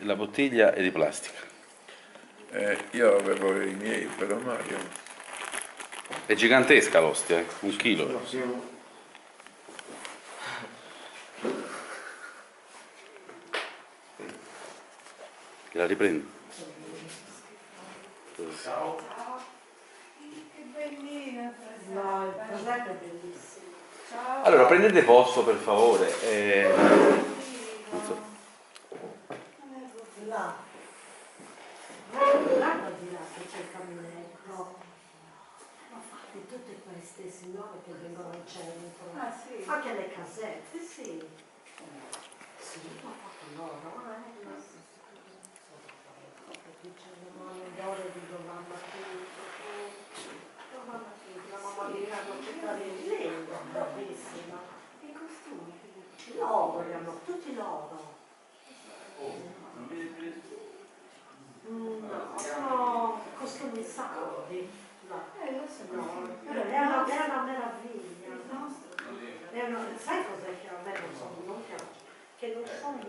La bottiglia è di plastica. Io avevo i miei, però Mario. È gigantesca l'ostia, 1 chilo. No, siamo... La riprendi? Ciao. Che bellina. No, il progetto è bellissimo. Ciao. Allora, prendete posto per favore. Non so. Là. Guarda di là che c'è il caminetto. Ma fatti tutte queste signore che vengono al centro. Ah, sì. Anche le casette, sì. Sì, l'ho fatto loro, qui c'è una mano d'oro di Giovanna Tucci. Giovanna Tucci, la mamma di Carlo Cittadini, bravissima. I costumi, loro, li hanno tutti loro. No, sono costumi saldi. No. Lo so. No, però è una meraviglia. Sai cos'è che a me non piace? Che non sono